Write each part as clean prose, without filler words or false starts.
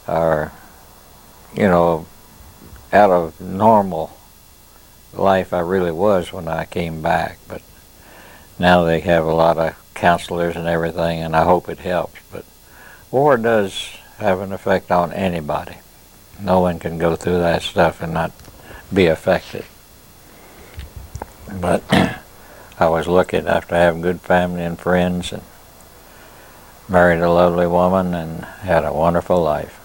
are, you know, out of normal life I really was when I came back. But now they have a lot of counselors and everything, and I hope it helps. But war does have an effect on anybody. No one can go through that stuff and not be affected. But I was lucky enough to have good family and friends, and married a lovely woman, and had a wonderful life.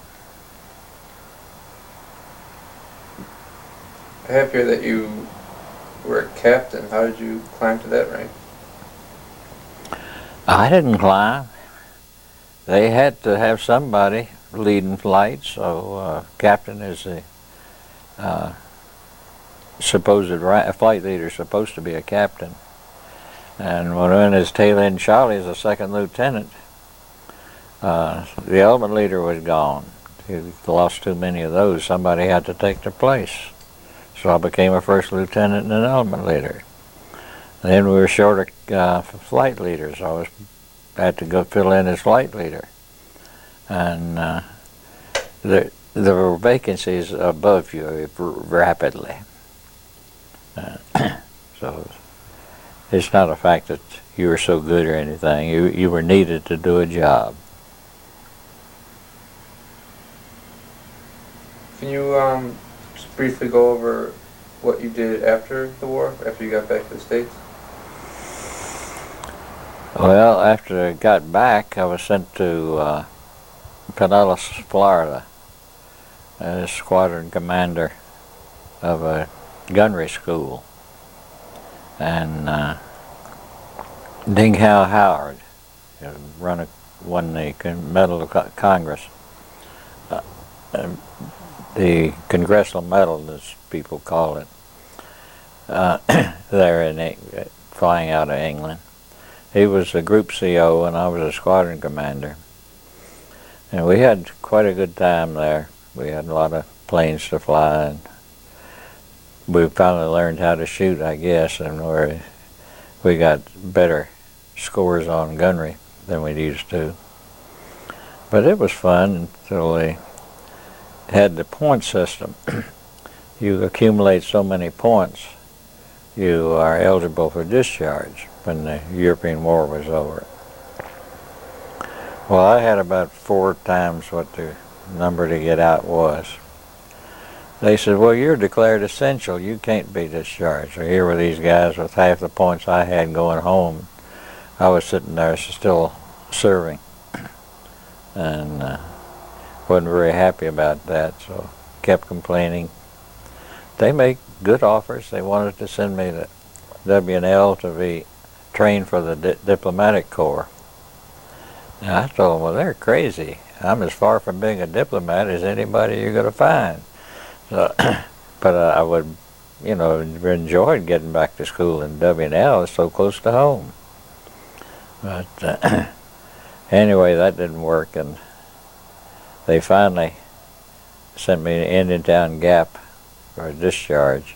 I have here that you were a captain. How did you climb to that rank? I didn't climb. They had to have somebody leading flights, so captain is the a flight leader is supposed to be a captain. And when his tail end Charlie is a second lieutenant, the element leader was gone. He lost too many of those. Somebody had to take their place. So I became a first lieutenant and an element leader. Then we were short of flight leaders. I had to go fill in as flight leader. And there were vacancies above you rapidly. So it's not a fact that you were so good or anything. You were needed to do a job. Can you just briefly go over what you did after the war, after you got back to the States? Well, after I got back, I was sent to Pinellas, Florida, as squadron commander of a gunnery school. And Ding Howe Howard won the Medal of Congress, the Congressional Medal, as people call it, there flying out of England. He was a group CO and I was a squadron commander. And we had quite a good time there. We had a lot of planes to fly, and we finally learned how to shoot, I guess, and we got better scores on gunnery than we used to. But it was fun until they had the point system. You accumulate so many points, you are eligible for discharge when the European War was over. Well, I had about 4 times what the number to get out was. They said, well, you're declared essential. You can't be discharged. So here were these guys with half the points I had going home. I was sitting there still serving. And wasn't very happy about that, so kept complaining. They make good offers. They wanted to send me to W&L to be trained for the diplomatic corps. And I told them, well, they're crazy. I'm as far from being a diplomat as anybody you're going to find. So, but I would, enjoyed getting back to school in W&L. It's so close to home. But anyway, that didn't work, and they finally sent me to Indiantown Gap for a discharge.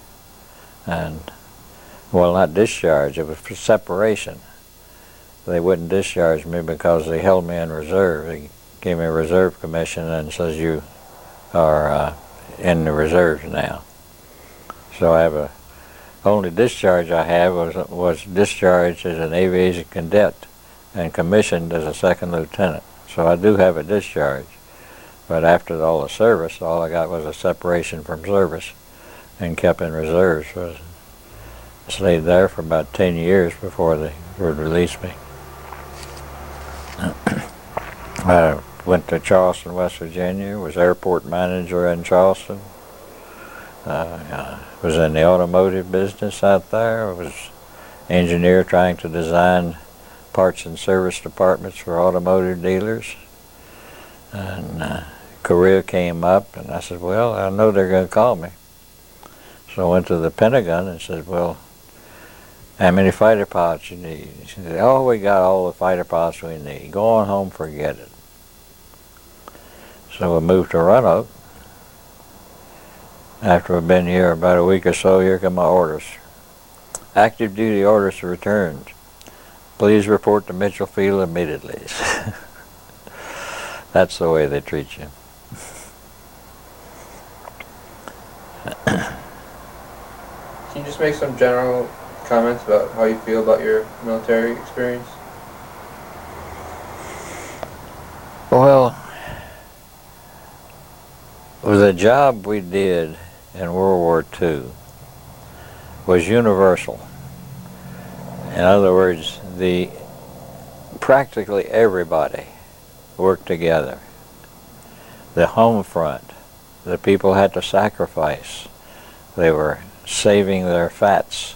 And, well, not discharge, it was for separation. They wouldn't discharge me because they held me in reserve. They gave me a reserve commission and says you are in the reserves now. So I have only discharge I have was discharged as an aviation cadet and commissioned as a second lieutenant. So I do have a discharge. But after all the service, all I got was a separation from service and kept in reserves. So I stayed there for about 10 years before they would release me. I went to Charleston, West Virginia, was airport manager in Charleston. Was in the automotive business out there. I was engineer trying to design parts and service departments for automotive dealers. And Korea came up, and I said, well, I know they're going to call me. So I went to the Pentagon and said, well, how many fighter pilots you need? She said, oh, we got all the fighter pilots we need. Go on home, forget it. So we moved to Roanoke. After we've been here about a week or so, here come my orders. Active duty orders returned. Please report to Mitchell Field immediately. That's the way they treat you. Can you just make some general comments about how you feel about your military experience? Well, the job we did in World War II was universal. In other words, practically everybody worked together. The home front, the people had to sacrifice. They were saving their fats.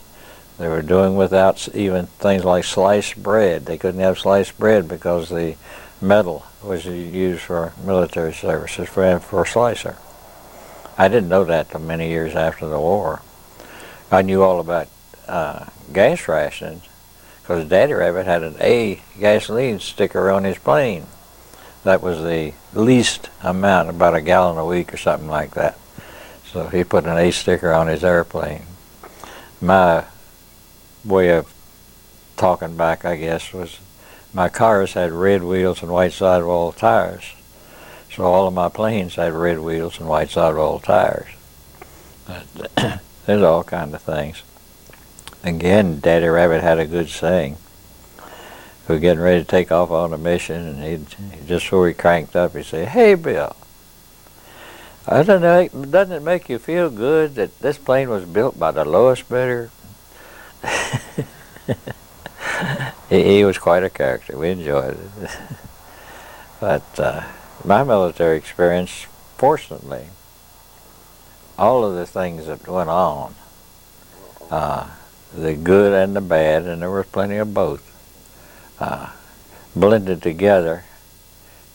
They were doing without even things like sliced bread. They couldn't have sliced bread because the metal was used for military services for a slicer. I didn't know that till many years after the war. I knew all about gas rationing because Daddy Rabbit had an A gasoline sticker on his plane. That was the least amount, about a gallon a week or something like that. So he put an A sticker on his airplane. My way of talking back, I guess, was my cars had red wheels and white sidewall tires. So all of my planes had red wheels and white sidewall tires. There's all kinds of things. Again, Daddy Rabbit had a good saying. We were getting ready to take off on a mission, and just before he cranked up, he'd say, "Hey, Bill, doesn't it make you feel good that this plane was built by the lowest bidder?" He was quite a character. We enjoyed it. But my military experience, fortunately, all of the things that went on, the good and the bad, and there was plenty of both, blended together,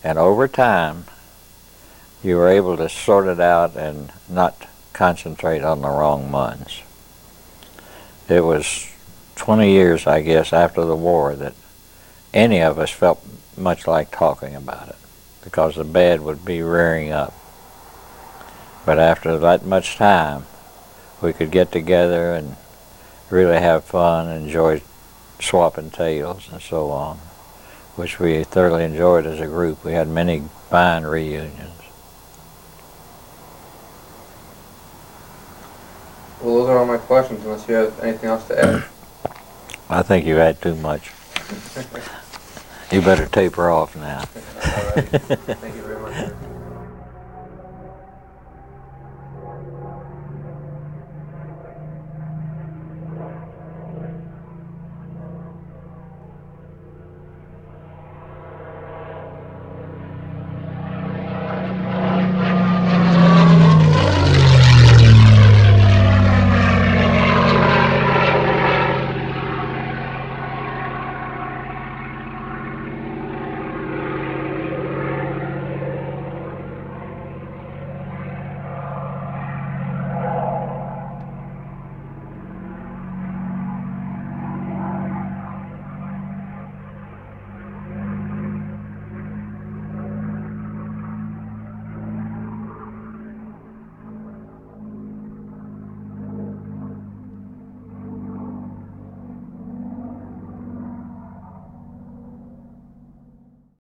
and over time you were able to sort it out and not concentrate on the wrong ones. It was 20 years, I guess, after the war that any of us felt much like talking about it, because the bad would be rearing up. But after that much time, we could get together and really have fun, enjoy swapping tales and so on, which we thoroughly enjoyed as a group. We had many fine reunions. Well, those are all my questions, unless you have anything else to add. I think you had too much. You better taper off now. All right. Thank you very much.